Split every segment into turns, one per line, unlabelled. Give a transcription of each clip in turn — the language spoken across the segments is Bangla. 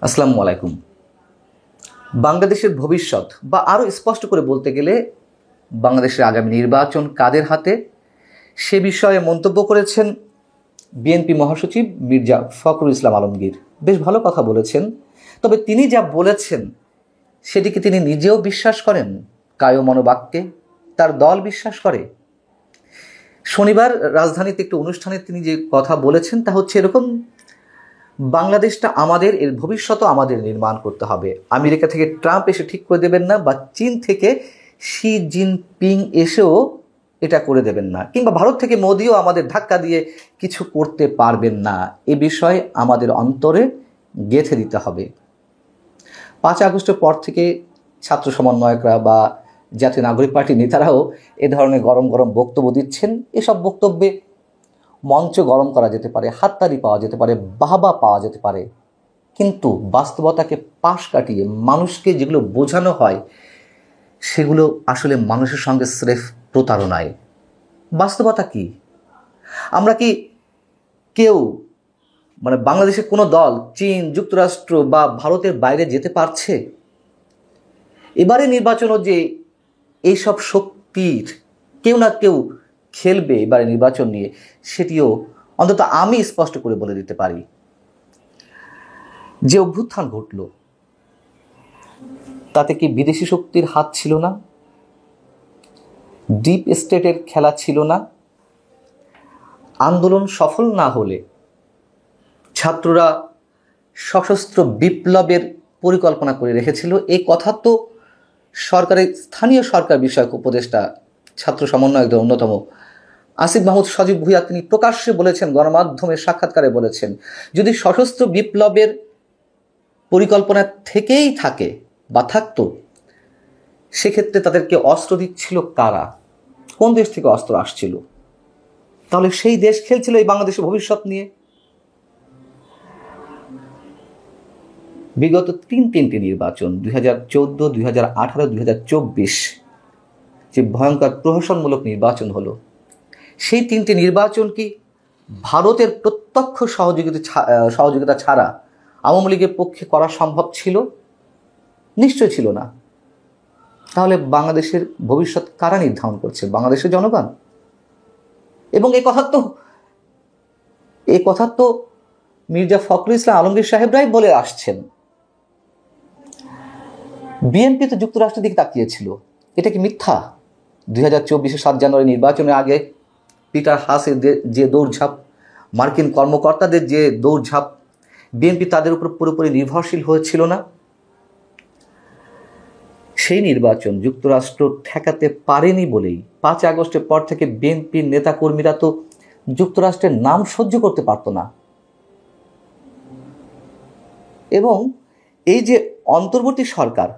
আসসালামু আলাইকুম। বাংলাদেশের ভবিষ্যৎ বা আরও স্পষ্ট করে বলতে গেলে বাংলাদেশের আগামী নির্বাচন কাদের হাতে সে বিষয়ে মন্তব্য করেছেন বিএনপি মহাসচিব মির্জা ফখরুল ইসলাম আলমগীর। বেশ ভালো কথা বলেছেন, তবে তিনি যা বলেছেন সেটিকে তিনি নিজেও বিশ্বাস করেন? কায়ো মনোবাক্যে তার দল বিশ্বাস করে? শনিবার রাজধানীতে একটি অনুষ্ঠানে তিনি যে কথা বলেছেন তা হচ্ছে এরকম: বাংলাদেশটা আমাদের, এর ভবিষ্যৎও আমাদের নির্মাণ করতে হবে। আমেরিকা থেকে ট্রাম্প এসে ঠিক করে দেবেন না, বা চীন থেকে শি জিনপিং এসেও এটা করে দেবেন না, কিংবা ভারত থেকে মোদিও আমাদের ধাক্কা দিয়ে কিছু করতে পারবেন না। এ বিষয়ে আমাদের অন্তরে গেঁথে দিতে হবে। 5 আগস্টের পর থেকে ছাত্র সমন্বয়করা বা জাতীয় নাগরিক পার্টির নেতারাও এ ধরনের গরম গরম বক্তব্য দিচ্ছেন। এসব বক্তব্যে মঞ্চ গরম করা যেতে পারে, হাততালি পাওয়া যেতে পারে, বাহবা পাওয়া যেতে পারে, কিন্তু বাস্তবতাকে পাশ কাটিয়ে মানুষকে যেগুলো বোঝানো হয় সেগুলো আসলে মানুষের সঙ্গে স্রেফ প্রতারণায়। বাস্তবতা কি? আমরা কি কেউ, বাংলাদেশের কোনো দল চীন, যুক্তরাষ্ট্র বা ভারতের বাইরে যেতে পারছে? এবারে নির্বাচনও যে এইসব শক্তির কেউ না কেউ খেলবে এবারে নির্বাচন নিয়ে, সেটিও অন্তত আমি স্পষ্ট করে বলে দিতে পারি। যে অভ্যুত্থান ঘটল তাতে কি বিদেশি শক্তির হাত ছিল না? ডিপ স্টেটের খেলা ছিল না? আন্দোলন সফল না হলে ছাত্ররা সশস্ত্র বিপ্লবের পরিকল্পনা করে রেখেছিল। এই কথা তো সরকারের স্থানীয় সরকার বিষয়ক উপদেষ্টা, ছাত্র সমন্বয়কদের অন্যতম আসিফ মাহমুদ সজীব ভুঁইয়া তিনি প্রকাশ্যে বলেছেন, গণমাধ্যমের সাক্ষাৎকারে বলেছেন, যদি সশস্ত্র বিপ্লবের পরিকল্পনা থেকেই থাকে বা থাকতো, সেক্ষেত্রে তাদেরকে অস্ত্র দিচ্ছিল কারা? কোন দেশ থেকে অস্ত্র আসছিল? তাহলে সেই দেশ খেলছিল এই বাংলাদেশের ভবিষ্যৎ নিয়ে। বিগত তিনটি নির্বাচন, 2014, 2018, 2024, যে ভয়ঙ্কর প্রহসনমূলক নির্বাচন হলো, সেই 3টি নির্বাচন কি ভারতের প্রত্যক্ষ সহযোগিতা ছাড়া আওয়ামী লীগের পক্ষে করা সম্ভব ছিল? নিশ্চয় ছিল না। তাহলে বাংলাদেশের ভবিষ্যৎ কারা নির্ধারণ করছে? বাংলাদেশের জনগণ। এবং এই কথা তো মির্জা ফখরুল ইসলাম আলমগীর সাহেবরাই বলে আসছেন। বিএনপি তো যুক্তরাষ্ট্রের দিকে তাকিয়েছিল। এটা কি মিথ্যা? 2024 7 জানুয়ারি নির্বাচনের আগে পিটার হাসের যে দৌড়ঝাঁপ, মার্কিন কর্মকর্তাদের যে দৌড়ঝাঁপ, বিএনপি তাদের উপর পুরোপুরি নির্ভরশীল হয়েছিল না? সেই নির্বাচন যুক্তরাষ্ট্র ঠেকাতে পারেনি বলেই 5 আগস্টের পর থেকে বিএনপির নেতাকর্মীরা তো যুক্তরাষ্ট্রের নাম সহ্য করতে পারত না। এবং এই যে অন্তর্বর্তী সরকার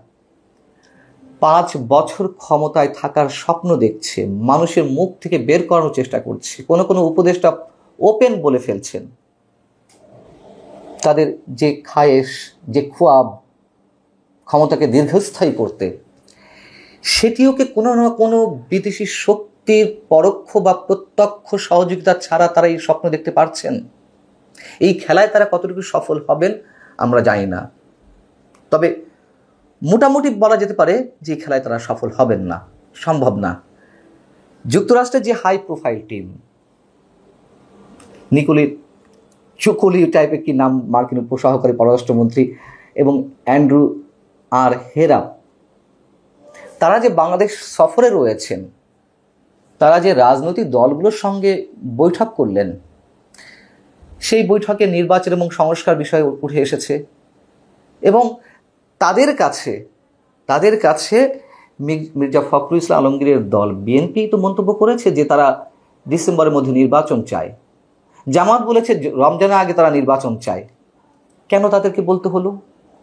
5 বছর ক্ষমতায় থাকার স্বপ্ন দেখছে, মানুষের মুখ থেকে বের করানোর চেষ্টা করছে, কোনো উপদেষ্টা ওপেন বলে ফেলছেন তাদের যে খায়েশ, যে খোয়াব ক্ষমতাকে দীর্ঘস্থায়ী করতে, সেটিও কি কোনো না কোনো বিদেশি শক্তির পরোক্ষ বা প্রত্যক্ষ সহযোগিতা ছাড়া তারা এই স্বপ্ন দেখতে পারছেন? এই খেলায় তারা কতটুকু সফল হবেন আমরা জানি না, তবে মোটামুটি বলা যেতে পারে যে খেলায় তারা সফল হবেন না, সম্ভব না। যুক্তরাষ্ট্রের যে হাই প্রোফাইল টিম, নিকোলি চুকলি টাইপের কি নাম, মার্কিন উপসহকারী পররাষ্ট্রমন্ত্রী, এবং অ্যান্ড্রু আর হেরা, তারা যে বাংলাদেশ সফরে রয়েছেন, তারা যে রাজনৈতিক দলগুলোর সঙ্গে বৈঠক করলেন, সেই বৈঠকে নির্বাচন এবং সংস্কার বিষয় উঠে এসেছে। এবং তাদের কাছে মির্জা ফখরুল ইসলাম আলমগীরের দল বিএনপি তো মন্তব্য করেছে যে তারা ডিসেম্বরের মধ্যে নির্বাচন চায়। জামাত বলেছে রমজানের আগে তারা নির্বাচন চায়। কেন তাদেরকে বলতে হলো?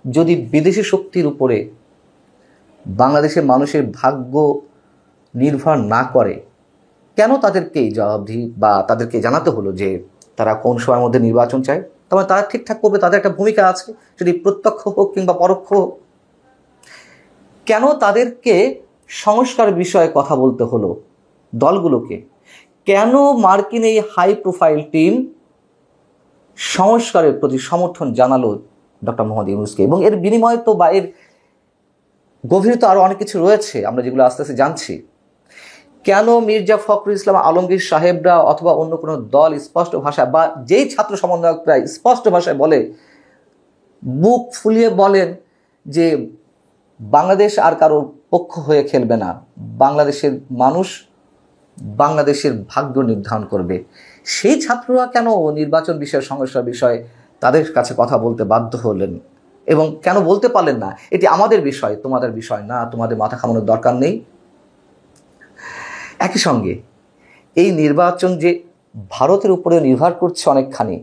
যদি বিদেশি শক্তির উপরে বাংলাদেশের মানুষের ভাগ্য নির্ভর না করে, কেন তাদেরকে জবাবদিহি বা তাদেরকে জানাতে হলো যে তারা কোন সময়ের মধ্যে নির্বাচন চায়? তবে তারা ঠিকঠাক করবে, তাদের একটা ভূমিকা আছে, যদি প্রত্যক্ষ হোক কিংবা পরোক্ষ হোক। কেন তাদেরকে সংস্কার বিষয়ে কথা বলতে হলো দলগুলোকে? কেন মার্কিন এই হাই প্রোফাইল টিম সংস্কারের প্রতি সমর্থন জানালো ডক্টর মোহাম্মদ ইউনূসকে। এবং এর বিনিময়ে তো বা এর গভীরে তো আরও অনেক কিছু রয়েছে, আমরা যেগুলো আস্তে আস্তে জানছি। কেন মির্জা ফখরুল ইসলাম আলমগীর সাহেবরা অথবা অন্য কোনো দল স্পষ্ট ভাষায় বা যেই ছাত্র সমন্বয়করা স্পষ্ট ভাষায় বলে, বুক ফুলিয়ে বলেন যে বাংলাদেশ আর কারো পক্ষ হয়ে খেলবে না, বাংলাদেশের মানুষ বাংলাদেশের ভাগ্য নির্ধারণ করবে, সেই ছাত্ররা কেন নির্বাচন বিষয়ে সমস্যার বিষয়ে তাদের কাছে কথা বলতে বাধ্য হলেন এবং কেন বলতে পারলেন না এটি আমাদের বিষয়, তোমাদের বিষয় না, তোমাদের মাথা ঘামানোর দরকার নেই? একই সঙ্গে এই নির্বাচন যে ভারতের উপরে নির্ভর করছে অনেকখানি,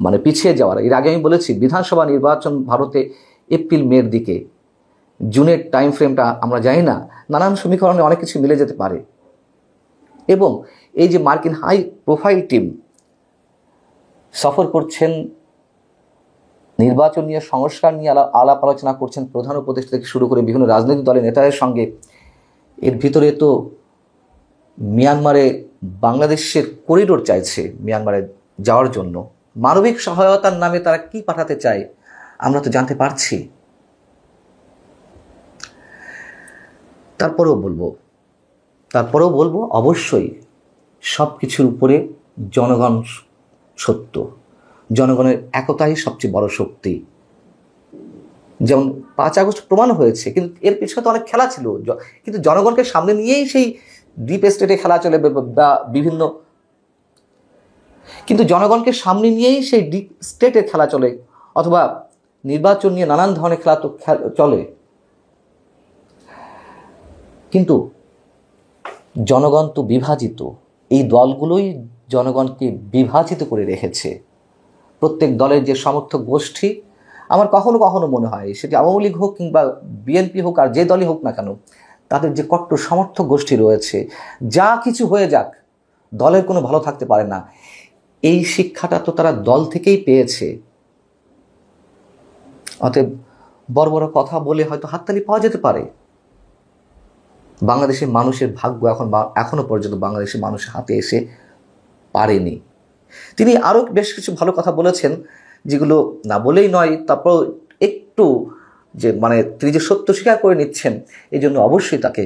মানে পিছিয়ে যাওয়ার, এর আগে আমি বলেছি বিধানসভা নির্বাচন ভারতে এপ্রিল মের দিকে, জুনের টাইম ফ্রেমটা আমরা জানি না, নানান সমীকরণে অনেক কিছু মিলে যেতে পারে। এবং এই যে মার্কিন হাই প্রোফাইল টিম সফর করছেন, নির্বাচন নিয়ে সংস্কার নিয়ে আলাপ আলোচনা করছেন, প্রধান উপদেষ্টা থেকে শুরু করে বিভিন্ন রাজনৈতিক দলের নেতাদের সঙ্গে, এর ভিতরে তো মিয়ানমারে বাংলাদেশের করিডোর চাইছে মিয়ানমারে যাওয়ার জন্য। মানবিক সহায়তার নামে তারা কি পাঠাতে চায় আমরা তো জানতে পারছি। তারপরেও বলবো অবশ্যই সব কিছুর উপরে জনগণ সত্য, জনগণের একতাই সবচেয়ে বড় শক্তি। যেমন 5 আগস্ট প্রমাণ হয়েছে, কিন্তু এর পিছনে তো অনেক খেলা ছিল, কিন্তু জনগণকে সামনে নিয়েই সেই ডিপ স্টেটে খেলা চলে বা বিভিন্ন, কিন্তু জনগণকে সামনে নিয়েই সেই ডিপ স্টেটে খেলা চলে, অথবা নির্বাচন নিয়ে নানান ধরনের খেলা তো চলে। কিন্তু জনগণ তো বিভাজিত, এই দলগুলোই জনগণকে বিভাজিত করে রেখেছে। প্রত্যেক দলের যে সমর্থক গোষ্ঠী, আমার কখনো কখনো মনে হয় সেটি আওয়ামী লীগ হোক কিংবা বিএনপি হোক আর যে দলই হোক না কেন, তাদের যে কট্টর সমর্থক গোষ্ঠী রয়েছে, যা কিছু হয়ে যাক দলের কোনো ভালো থাকতে পারে না, এই শিক্ষাটা তো তারা দল থেকেই পেয়েছে। অতএব বড় বড় কথা বলে হয়তো হাততালি পাওয়া যেতে পারে, বাংলাদেশের মানুষের ভাগ্য এখনো পর্যন্ত বাংলাদেশের মানুষের হাতে এসে পারেনি। তিনি আরও বেশ কিছু ভালো কথা বলেছেন, যেগুলো না বলেই নয়, তারপর একটু যে মানে তিনি যে সত্য স্বীকার করে নিচ্ছেন, এই জন্য অবশ্যই তাকে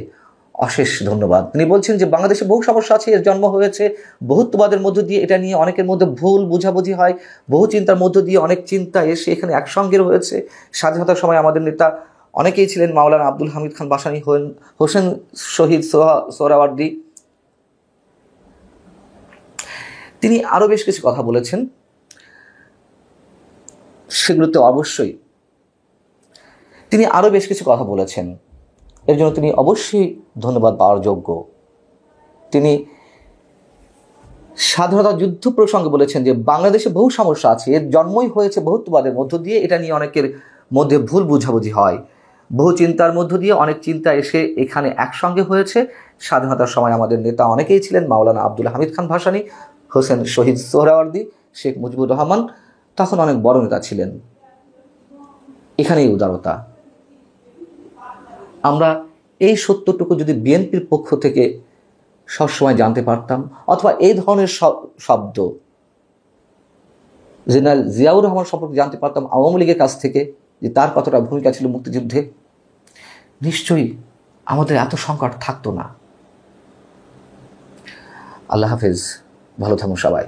অশেষ ধন্যবাদ। তিনি বলছেন যে বাংলাদেশে বহু সমস্যা আছে, এর জন্ম হয়েছে বহুত্ববাদের মধ্য দিয়ে, এটা নিয়ে অনেকের মধ্যে ভুল বুঝাবুঝি হয়, বহু চিন্তার মধ্য দিয়ে অনেক চিন্তা এসে এখানে একসঙ্গে রয়েছে। স্বাধীনতার সময় আমাদের নেতা অনেকেই ছিলেন, মাওলানা আব্দুল হামিদ খান ভাসানী, হোসেন শহীদ সোহরাওয়ার্দী। তিনি আরও বেশ কিছু কথা বলেছেন, সেগুলোতে অবশ্যই তিনি আরও বেশ কিছু কথা বলেছেন, এর জন্য তিনি অবশ্যই ধন্যবাদ পাওয়ার যোগ্য। তিনি স্বাধীনতা যুদ্ধ প্রসঙ্গে বলেছেন যে বাংলাদেশে বহু সমস্যা আছে, এর জন্মই হয়েছে বহুত্ববাদের মধ্য দিয়ে, এটা নিয়ে অনেকের মধ্যে ভুল বুঝাবুঝি হয়, বহু চিন্তার মধ্য দিয়ে অনেক চিন্তা এসে এখানে একসঙ্গে হয়েছে। স্বাধীনতার সময় আমাদের নেতা অনেকেই ছিলেন, মাওলানা আব্দুল হামিদ খান ভাসানী, হোসেন শহীদ সোহরাওয়ার্দী, শেখ মুজিবুর রহমান, তখন অনেক বড় নেতা ছিলেন। এখানেই উদারতা। আমরা এই সত্যটুকু যদি বিএনপির পক্ষ থেকে সবসময় জানতে পারতাম, অথবা এই ধরনের শব্দ জেনারেল জিয়াউর রহমান সম্পর্কে জানতে পারতাম আওয়ামী লীগের কাছ থেকে, যে তার কতটা ভূমিকা ছিল মুক্তিযুদ্ধে, নিশ্চয়ই আমাদের এত সংকট থাকতো না। আল্লাহ হাফেজ, ভালো থাকুন সবাই।